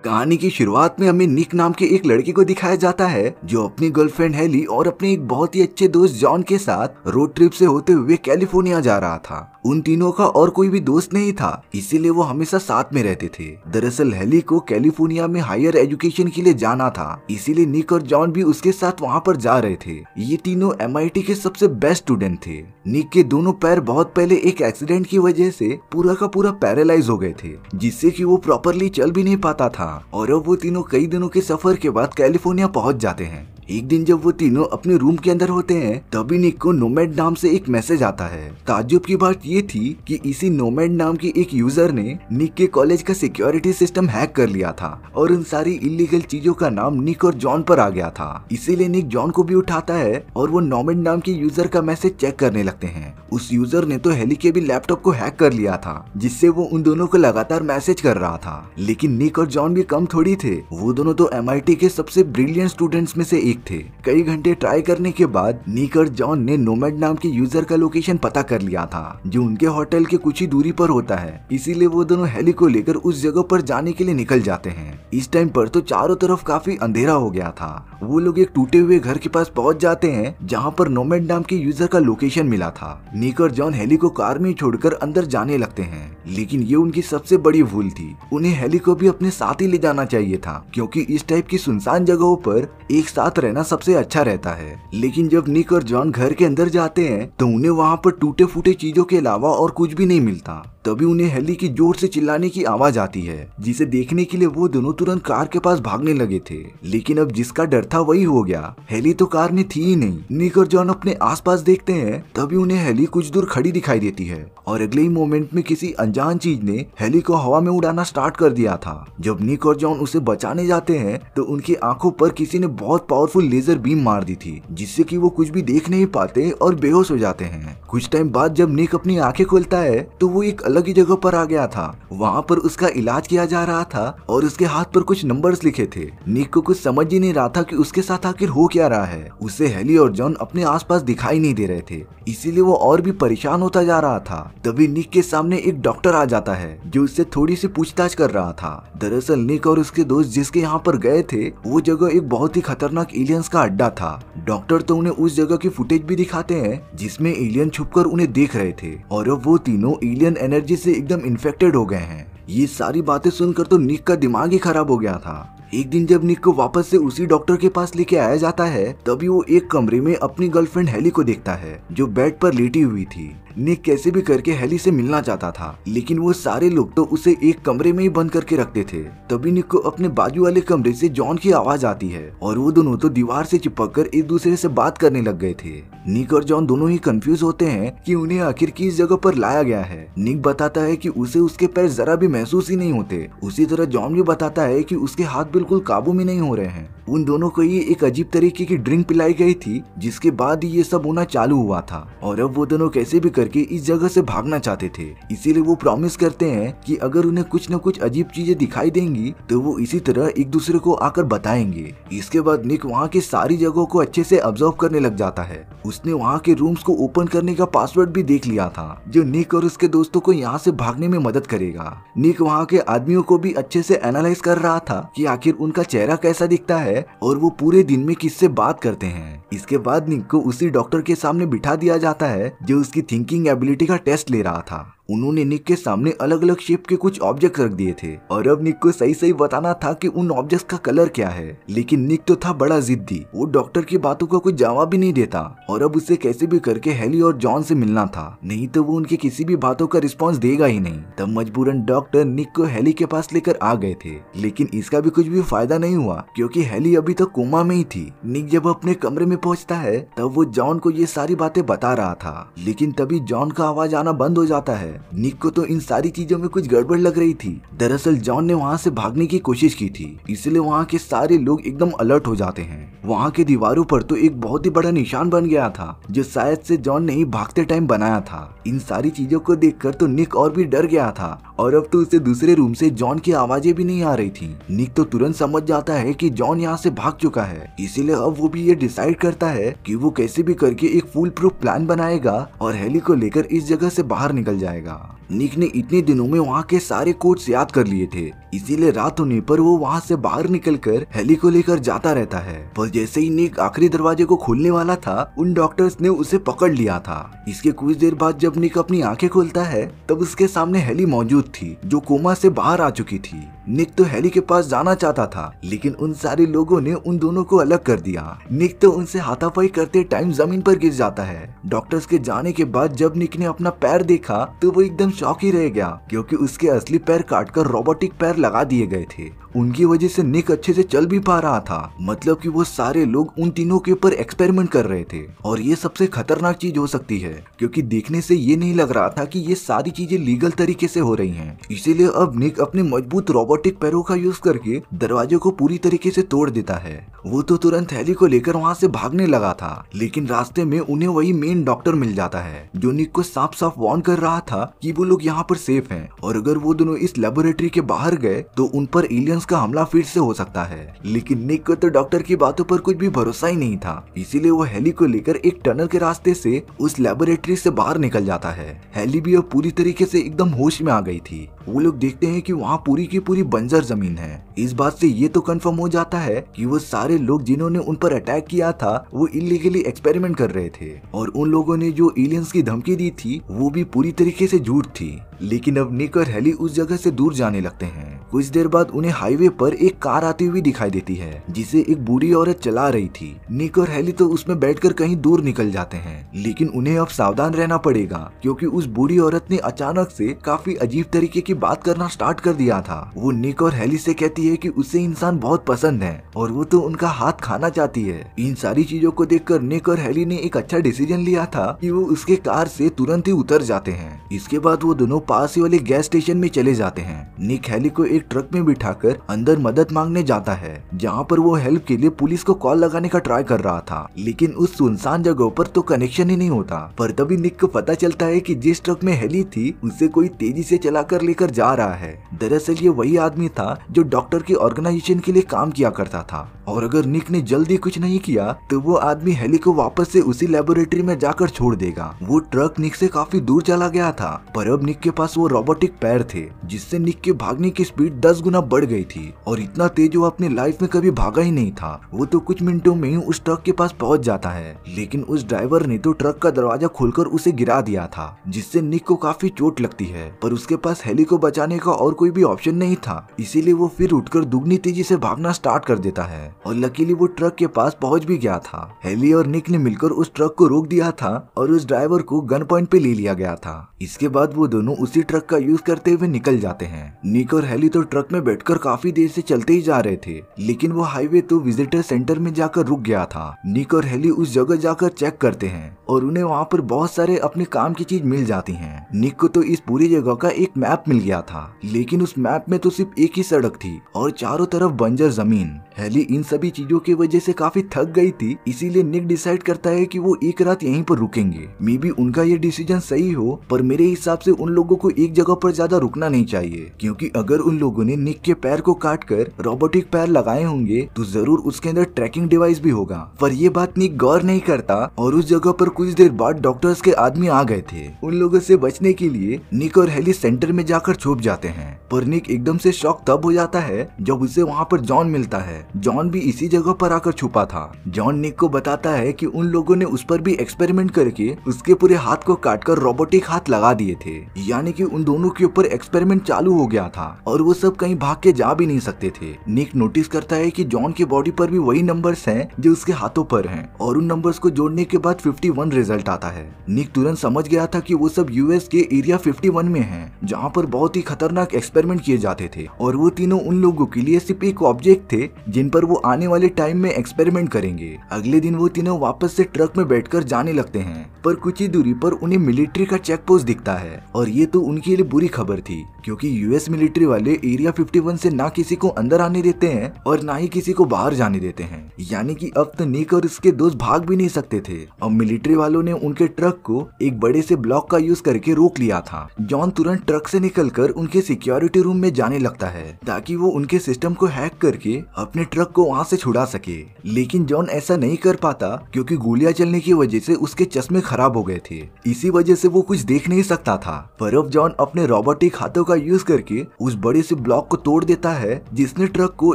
कहानी की शुरुआत में हमें निक नाम के एक लड़के को दिखाया जाता है जो अपनी गर्लफ्रेंड हेली और अपने एक बहुत ही अच्छे दोस्त जॉन के साथ रोड ट्रिप से होते हुए कैलिफोर्निया जा रहा था। उन तीनों का और कोई भी दोस्त नहीं था, इसीलिए वो हमेशा साथ में रहते थे। दरअसल हेली को कैलिफोर्निया में हायर एजुकेशन के लिए जाना था, इसीलिए निक और जॉन भी उसके साथ वहाँ पर जा रहे थे। ये तीनों MIT के सबसे बेस्ट स्टूडेंट थे। निक के दोनों पैर बहुत पहले एक एक्सीडेंट की वजह से पूरा का पूरा पैरालाइज हो गए थे, जिससे कि वो प्रॉपरली चल भी नहीं पाता था। और अब वो तीनों कई दिनों के सफर के बाद कैलिफोर्निया पहुंच जाते हैं। एक दिन जब वो तीनों अपने रूम के अंदर होते हैं तभी निक को नोमैड नाम से एक मैसेज आता है। ताज्जुब की बात ये थी कि इसी नोमैड नाम की एक यूजर ने निक के कॉलेज का सिक्योरिटी सिस्टम हैक कर लिया था और उन सारी इलीगल चीजों का नाम निक और जॉन पर आ गया था। इसीलिए निक जॉन को भी उठाता है और वो नोमैड नाम के यूजर का मैसेज चेक करने लगते हैं। उस यूजर ने तो हेली के भी लैपटॉप को हैक कर लिया था, जिससे वो उन दोनों को लगातार मैसेज कर रहा था। लेकिन निक और जॉन भी कम थोड़ी थे, वो दोनों तो MIT के सबसे ब्रिलियंट स्टूडेंट्स में से एक थे। कई घंटे ट्राई करने के बाद निक और जॉन ने नोमैड नाम के यूजर का लोकेशन पता कर लिया था, जो उनके होटल के कुछ ही दूरी पर होता है। इसीलिए वो दोनों हेली को लेकर उस जगह पर जाने के लिए निकल जाते हैं। इस टाइम पर तो चारों तरफ काफी अंधेरा हो गया था। वो लोग एक टूटे हुए घर के पास पहुंच जाते हैं जहां पर नोमैड नाम के यूजर का लोकेशन मिला था। निक और जॉन हेली को कार में छोड़कर अंदर जाने लगते हैं, लेकिन ये उनकी सबसे बड़ी भूल थी। उन्हें हेली को भी अपने साथ ही ले जाना चाहिए था, क्योंकि इस टाइप की सुनसान जगहों पर एक साथ रहना सबसे अच्छा रहता है। लेकिन जब निक और जॉन घर के अंदर जाते हैं तो उन्हें वहाँ पर टूटे फूटे चीजों के अलावा और कुछ भी नहीं मिलता। तभी उन्हें हेली की जोर से चिल्लाने की आवाज आती है, जिसे देखने के लिए वो दोनों तुरंत कार के पास भागने लगे थे। लेकिन अब जिसका डर था वही हो गया, हेली तो कार में थी ही नहीं। निक और जॉन अपने आसपास देखते हैं तभी उन्हें हेली कुछ दूर खड़ी दिखाई देती है और अगले ही मोमेंट में किसी अनजान चीज ने हेली को हवा में उड़ाना स्टार्ट कर दिया था। जब निक और जॉन उसे बचाने जाते हैं तो उनकी आंखों पर किसी ने बहुत पावरफुल लेजर बीम मार दी थी, जिससे कि वो कुछ भी देख नहीं पाते और बेहोश हो जाते हैं। कुछ टाइम बाद जब निक अपनी आंखें खोलता है तो वो एक अलग ही जगह पर आ गया था। वहाँ पर उसका इलाज किया जा रहा था और उसके हाथ पर कुछ नंबर्स लिखे थे। निक को कुछ समझ ही नहीं रहा था कि उसके साथ आखिर हो क्या रहा है। उसे हेली और जॉन अपने आसपास दिखाई नहीं दे रहे थे, इसीलिए वो और भी परेशान होता जा रहा था। तभी निक के सामने एक डॉक्टर आ जाता है जो उससे थोड़ी सी पूछताछ कर रहा था। दरअसल निक और उसके दोस्त जिसके यहाँ पर गए थे वो जगह एक बहुत ही खतरनाक एलियंस का अड्डा था। डॉक्टर तो उन्हें उस जगह की फुटेज भी दिखाते हैं जिसमें एलियन छुपकर उन्हें देख रहे थे और अब वो तीनों एलियन एनर्जी से एकदम इन्फेक्टेड हो गए हैं। ये सारी बातें सुनकर तो निक का दिमाग ही खराब हो गया था। एक दिन जब निक को वापस से उसी डॉक्टर के पास लेके आया जाता है तभी वो एक कमरे में अपनी गर्लफ्रेंड हेली को देखता है जो बेड पर लेटी हुई थी। निक कैसे भी करके हेली से मिलना चाहता था, लेकिन वो सारे लोग तो उसे एक कमरे में ही बंद करके रखते थे। तभी निक को अपने बाजू वाले कमरे से जॉन की आवाज आती है और वो दोनों तो दीवार से चिपककर एक दूसरे से बात करने लग गए थे। निक और जॉन दोनों ही कंफ्यूज होते हैं कि उन्हें आखिर किस जगह पर लाया गया है। निक बताता है कि उसे उसके पैर जरा भी महसूस ही नहीं होते। उसी तरह जॉन भी बताता है कि उसके हाथ बिल्कुल काबू में नहीं हो रहे हैं। उन दोनों को ये एक अजीब तरीके की ड्रिंक पिलाई गई थी, जिसके बाद ही ये सब होना चालू हुआ था और अब वो दोनों कैसे भी करके इस जगह से भागना चाहते थे। इसीलिए वो प्रॉमिस करते हैं कि अगर उन्हें कुछ न कुछ अजीब चीजें दिखाई देंगी तो वो इसी तरह एक दूसरे को आकर बताएंगे। इसके बाद निक वहाँ की सारी जगहों को अच्छे से ऑब्जर्व करने लग जाता है। उसने वहाँ के रूम्स को ओपन करने का पासवर्ड भी देख लिया था, जो निक और उसके दोस्तों को यहाँ से भागने में मदद करेगा। निक वहाँ के आदमियों को भी अच्छे से एनालाइज कर रहा था कि आखिर उनका चेहरा कैसा दिखता है और वो पूरे दिन में किससे बात करते हैं। इसके बाद निक को उसी डॉक्टर के सामने बिठा दिया जाता है जो उसकी थिंकिंग एबिलिटी का टेस्ट ले रहा था। उन्होंने निक के सामने अलग अलग शेप के कुछ ऑब्जेक्ट रख दिए थे और अब निक को सही सही बताना था कि उन ऑब्जेक्ट्स का कलर क्या है। लेकिन निक तो था बड़ा जिद्दी, वो डॉक्टर की बातों का कोई जवाब भी नहीं देता और अब उसे कैसे भी करके हेली और जॉन से मिलना था, नहीं तो वो उनकी किसी भी बातों का रिस्पॉन्स देगा ही नहीं। तब मजबूरन डॉक्टर निक को हेली के पास लेकर आ गए थे, लेकिन इसका भी कुछ भी फायदा नहीं हुआ क्योंकि हेली अभी तक कोमा में ही थी। निक जब अपने कमरे में पहुंचता है तब वो जॉन को ये सारी बातें बता रहा था, लेकिन तभी जॉन का आवाज आना बंद हो जाता है। निक को तो इन सारी चीजों में कुछ गड़बड़ लग रही थी। दरअसल जॉन ने वहाँ से भागने की कोशिश की थी, इसलिए वहाँ के सारे लोग एकदम अलर्ट हो जाते हैं। वहाँ के दीवारों पर तो एक बहुत ही बड़ा निशान बन गया था जो शायद से जॉन ने ही भागते टाइम बनाया था। इन सारी चीजों को देखकर तो निक और भी डर गया था और अब तो उसे दूसरे रूम से जॉन की आवाजें भी नहीं आ रही थी। निक तो तुरंत समझ जाता है कि जॉन यहाँ से भाग चुका है, इसीलिए अब वो भी ये डिसाइड करता है कि वो कैसे भी करके एक फुल प्रूफ प्लान बनाएगा और हेली को लेकर इस जगह से बाहर निकल जाएगा। जाएगा। निक ने इतने दिनों में वहाँ के सारे कोड्स याद कर लिए थे, इसीलिए रात होने पर वो वहाँ से बाहर निकलकर हेली को लेकर जाता रहता है। पर जैसे ही निक आखिरी दरवाजे को खोलने वाला था, उन डॉक्टर्स ने उसे पकड़ लिया था। इसके कुछ देर बाद जब निक अपनी आंखें खोलता है तब उसके सामने हेली मौजूद थी, जो कोमा से बाहर आ चुकी थी। निक तो हेली के पास जाना चाहता था, लेकिन उन सारे लोगों ने उन दोनों को अलग कर दिया। निक तो उनसे हाथापाई करते टाइम जमीन पर गिर जाता है। डॉक्टर्स के जाने के बाद जब निक ने अपना पैर देखा तो वो एकदम शॉक ही रह गया, क्योंकि उसके असली पैर काटकर रोबोटिक पैर लगा दिए गए थे। उनकी वजह से निक अच्छे से चल भी पा रहा था, मतलब कि वो सारे लोग उन तीनों के ऊपर एक्सपेरिमेंट कर रहे थे। और ये सबसे खतरनाक चीज हो सकती है, क्योंकि देखने से ये नहीं लग रहा था कि ये सारी चीजें लीगल तरीके से हो रही हैं। इसीलिए अब निक अपने मजबूत रोबोटिक पैरों का यूज करके दरवाजे को पूरी तरीके से तोड़ देता है। वो तो तुरंत हेली को लेकर वहाँ से भागने लगा था, लेकिन रास्ते में उन्हें वही मेन डॉक्टर मिल जाता है, जो निक को साफ साफ वार्न कर रहा था कि वो लोग यहाँ पर सेफ हैं, और अगर वो दोनों इस लेबोरेटरी के बाहर गए तो उन पर एलियंस का हमला फिर से हो सकता है। लेकिन निक को तो डॉक्टर की बातों पर कुछ भी भरोसा ही नहीं था, इसीलिए वो हेली को लेकर एक टनल के रास्ते से उस लेबोरेटरी से बाहर निकल जाता है। हेली भी अब पूरी तरीके से एकदम होश में आ गई थी। वो लोग देखते हैं कि वहाँ पूरी की पूरी बंजर जमीन है। इस बात से ये तो कंफर्म हो जाता है कि वो सारे लोग जिन्होंने उन पर अटैक किया था वो इलीगली एक्सपेरिमेंट कर रहे थे, और उन लोगों ने जो एलियंस की धमकी दी थी वो भी पूरी तरीके से झूठ थी। लेकिन अब निक और हेली उस जगह से दूर जाने लगते हैं। कुछ देर बाद उन्हें हाईवे पर एक कार आती हुई दिखाई देती है, जिसे एक बूढ़ी औरत चला रही थी। निक और हेली तो उसमें बैठकर कहीं दूर निकल जाते हैं, लेकिन उन्हें अब सावधान रहना पड़ेगा, क्योंकि उस बूढ़ी औरत ने अचानक से काफी अजीब तरीके की बात करना स्टार्ट कर दिया था। वो निक और हेली से कहती है कि उसे इंसान बहुत पसंद है और वो तो उनका हाथ खाना चाहती है। इन सारी चीजों को देखकर निक और हेली ने एक अच्छा डिसीजन लिया था कि वो उसके कार से तुरंत ही उतर जाते हैं। इसके बाद वो दोनों पास ही वाले गैस स्टेशन में चले जाते हैं। निक हेली को एक ट्रक में बिठाकर अंदर मदद मांगने जाता है, जहाँ पर वो हेल्प के लिए पुलिस को कॉल लगाने का ट्राई कर रहा था, लेकिन उस सुनसान जगह पर तो कनेक्शन ही नहीं होता। पर तभी निक को पता चलता है कि जिस ट्रक में हेली थी उसे कोई तेजी से चलाकर लेकर जा रहा है। दरअसल ये वही आदमी था जो डॉक्टर की ऑर्गेनाइजेशन के लिए काम किया करता था, और अगर निक ने जल्दी कुछ नहीं किया तो वो आदमी हेली को वापस से उसी लेबोरेटरी में जाकर छोड़ देगा। वो ट्रक निक से काफी दूर चला गया था, पर अब निक के पास वो रोबोटिक पैर थे, जिससे निक के भागने की स्पीड 10 गुना बढ़ गई थी, और इतना तेज वो अपनी लाइफ में कभी भागा ही नहीं था। वो तो कुछ मिनटों में ही उस ट्रक के पास पहुंच जाता है, लेकिन उस ड्राइवर ने तो ट्रक का दरवाजा खोलकर उसे गिरा दिया था, जिससे निक को काफी चोट लगती है। पर उसके पास हेली को बचाने का और कोई भी ऑप्शन नहीं था, इसीलिए वो फिर उठकर दुगनी तेजी से भागना स्टार्ट कर देता है, और लकीली वो ट्रक के पास पहुंच भी गया था। हेली और निक ने मिलकर उस ट्रक को रोक दिया था और उस ड्राइवर को गन पॉइंट पे ले लिया गया था। इसके बाद वो दोनों उसी ट्रक का यूज करते हुए निकल जाते हैं। निक और हेली तो ट्रक में बैठकर काफी देर से चलते ही जा रहे थे, लेकिन वो हाईवे तो विजिटर सेंटर में जाकर रुक गया था। निक और हेली उस जगह जाकर चेक करते हैं और उन्हें वहाँ पर बहुत सारे अपने काम की चीज मिल जाती हैं। निक को तो इस पूरी जगह का एक मैप मिल गया था, लेकिन उस मैप में तो सिर्फ एक ही सड़क थी और चारों तरफ बंजर जमीन। हेली इन सभी चीजों की वजह से काफी थक गई थी, इसीलिए निक डिसाइड करता है कि वो एक रात यहीं पर रुकेंगे। मे बी उनका ये डिसीजन सही हो, पर मेरे हिसाब से उन लोगों को एक जगह पर ज्यादा रुकना नहीं चाहिए, क्योंकि अगर उन लोगों ने निक के पैर को काट कर रोबोटिक पैर लगाए होंगे तो जरूर उसके अंदर ट्रैकिंग डिवाइस भी होगा। पर ये बात निक गौर नहीं करता, और उस जगह पर कुछ देर बाद डॉक्टर्स के आदमी आ गए थे। उन लोगों से बचने के लिए निक और हेली सेंटर में जाकर छुप जाते हैं, पर निक एकदम से शॉक तब हो जाता है जब उसे वहाँ पर जॉन मिलता है। जॉन भी इसी जगह पर आकर छुपा था। जॉन निक को बताता है कि उन लोगों ने उस पर भी एक्सपेरिमेंट करके उसके पूरे हाथ को काटकर रोबोटिक हाथ लगा दिए थे, यानी कि उन दोनों के ऊपर एक्सपेरिमेंट चालू हो गया था और वो सब कहीं भाग के जा भी नहीं सकते थे। निक नोटिस करता है कि जॉन की बॉडी पर भी वही नंबर्स हैं जो उसके हाथों पर हैं, और उन नंबर्स को जोड़ने के बाद 51 रिजल्ट आता है। निक तुरंत समझ गया था कि वो सब यूएस के एरिया 51 में है, जहाँ पर बहुत ही खतरनाक एक्सपेरिमेंट किए जाते थे, और वो तीनों उन लोगों के लिए सिर्फ एक ऑब्जेक्ट थे जिन पर वो आने वाले टाइम में एक्सपेरिमेंट करेंगे। अगले दिन वो तीनों वापस से ट्रक में बैठकर जाने लगते हैं, पर कुछ ही दूरी पर उन्हें मिलिट्री का चेक पोस्ट दिखता है, और ये तो उनके लिए बुरी खबर थी, क्योंकि यूएस मिलिट्री वाले एरिया 51 से ना किसी को अंदर आने देते हैं और ना ही किसी को बाहर जाने देते हैं। यानी कि अब तो निक और उसके दोस्त भाग भी नहीं सकते थे। अब मिलिट्री वालों ने उनके ट्रक को एक बड़े से ब्लॉक का यूज करके रोक लिया था। जॉन तुरंत ट्रक से निकलकर उनके सिक्योरिटी रूम में जाने लगता है ताकि वो उनके सिस्टम को हैक करके अपने ट्रक को वहाँ से छुड़ा सके। लेकिन जॉन ऐसा नहीं कर पाता क्योंकि गोलियां चलने की वजह से उसके चश्मे खराब हो गए थे। इसी वजह से वो कुछ देख नहीं सकता था। पर अब जॉन अपने रोबोटिक हाथों का यूज करके उस बड़े से ब्लॉक को तोड़ देता है जिसने ट्रक को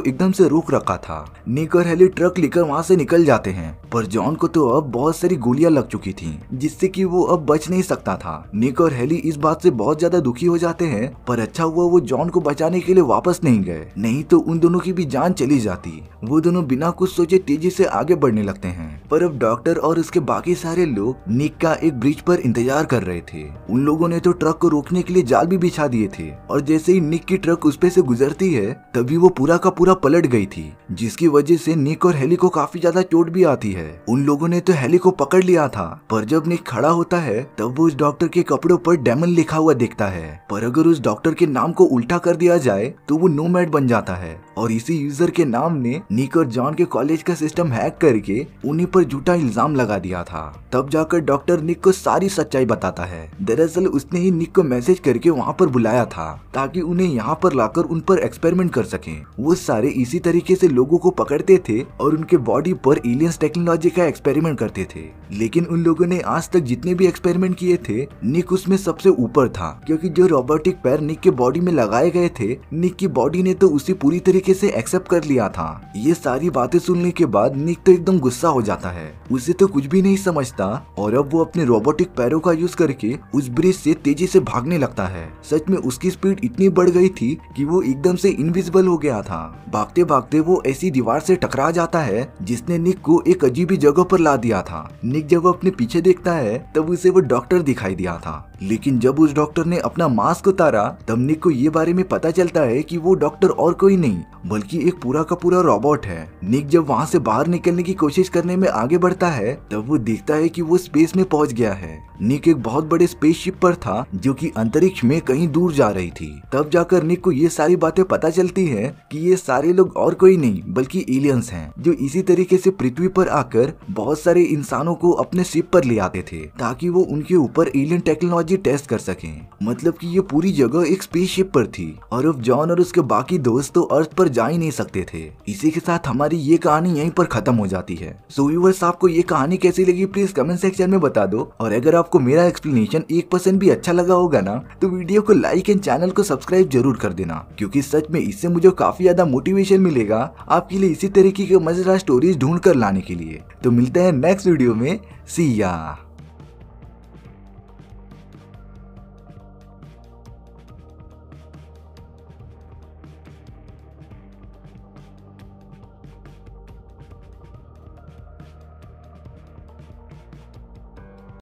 एकदम से रोक रखा था। निक और हेली ट्रक लेकर वहाँ से निकल जाते हैं, पर जॉन को तो अब बहुत सारी गोलियां लग चुकी थी जिससे कि वो अब बच नहीं सकता था। निक और हेली इस बात से बहुत ज्यादा दुखी हो जाते हैं, पर अच्छा हुआ वो जॉन को बचाने के लिए वापस नहीं गए, नहीं तो उन दोनों की भी जान चली जाती। वो दोनों बिना कुछ सोचे तेजी से आगे बढ़ने लगते हैं। पर अब डॉक्टर और उसके बाकी सारे लोग निक का एक ब्रिज पर इंतजार कर रहे थे। उन लोगों ने तो ट्रक को रोकने के लिए जाल भी बिछा दिए थे और जैसे ही निक की ट्रक उस पे से गुजरती है तभी वो पूरा का पूरा पलट गई थी, जिसकी वजह से निक और हेली को काफी ज्यादा चोट भी आती है। उन लोगों ने तो हेली को पकड़ लिया था, पर जब निक खड़ा होता है तब वो उस डॉक्टर के कपड़ों पर डेमन लिखा हुआ देखता है। पर अगर उस डॉक्टर के नाम को उल्टा कर दिया जाए तो वो नोमैड बन जाता है और इसी यूजर के नाम ने निक और जॉन के कॉलेज का सिस्टम हैक करके उन्हीं पर झूठा इल्जाम लगा दिया था। तब जाकर डॉक्टर निक को सारी सच्चाई बताता है। दरअसल उसने ही निक को मैसेज करके वहाँ पर बुलाया था ताकि उन्हें यहाँ पर लाकर उन पर एक्सपेरिमेंट कर सके। वो सारे इसी तरीके से लोगों को पकड़ते थे और उनके बॉडी पर एलियंस टेक्नोलॉजी का एक्सपेरिमेंट करते थे। लेकिन उन लोगों ने आज तक जितने भी एक्सपेरिमेंट किए थे निक उसमें सबसे ऊपर था, क्योंकि जो रोबोटिक पैर निक के बॉडी में लगाए गए थे निक की बॉडी ने तो उसे पूरी तरीके से एक्सेप्ट कर लिया था। ये सारी बातें सुनने के बाद निक तो एकदम गुस्सा हो जाता है, उसे तो कुछ भी नहीं समझता और अब वो अपने रोबोटिक पैरों का यूज करके उस ब्रिज से तेजी से भागने लगता है। सच में उसकी स्पीड इतनी बढ़ गई थी कि वो एकदम से इनविजिबल हो गया था। भागते भागते वो ऐसी दीवार से टकरा जाता है जिसने निक को एक अजीब जगह पर ला दिया था। निक जब अपने पीछे देखता है तब उसे वो डॉक्टर दिखाई दिया था, लेकिन जब उस डॉक्टर ने अपना मास्क उतारा तब निक को ये बारे में पता चलता है कि वो डॉक्टर और कोई नहीं बल्कि एक पूरा का पूरा रोबोट है। निक जब वहाँ से बाहर निकलने की कोशिश करने में आगे बढ़ता है तब वो देखता है कि वो स्पेस में पहुंच गया है। निक एक बहुत बड़े स्पेसशिप पर था जो कि अंतरिक्ष में कहीं दूर जा रही थी। तब जाकर निक को ये सारी बातें पता चलती है कि ये सारे लोग और कोई नहीं बल्कि एलियंस हैं, जो इसी तरीके से पृथ्वी पर आकर बहुत सारे इंसानों को अपने शिप पर ले आते थे ताकि वो उनके ऊपर एलियन टेक्नोलॉजी टेस्ट कर सकें। मतलब कि ये पूरी जगह एक स्पेसशिप पर थी और अब जॉन और उसके बाकी दोस्त तो अर्थ पर जा ही नहीं सकते थे। इसी के साथ हमारी ये कहानी यहीं पर खत्म हो जाती है। सो व्यूअर्स, आपको ये कहानी कैसी लगी प्लीज कमेंट सेक्शन में बता दो, और अगर आपको मेरा एक्सप्लेनेशन 1% भी अच्छा लगा होगा ना तो वीडियो को लाइक एंड चैनल को सब्सक्राइब जरूर कर देना, क्योंकि सच में इससे मुझे काफी ज्यादा मोटिवेशन मिलेगा आपके लिए इसी तरीके के मजेदार स्टोरीज ढूंढ कर लाने के लिए। तो मिलते हैं नेक्स्ट वीडियो में। सी या।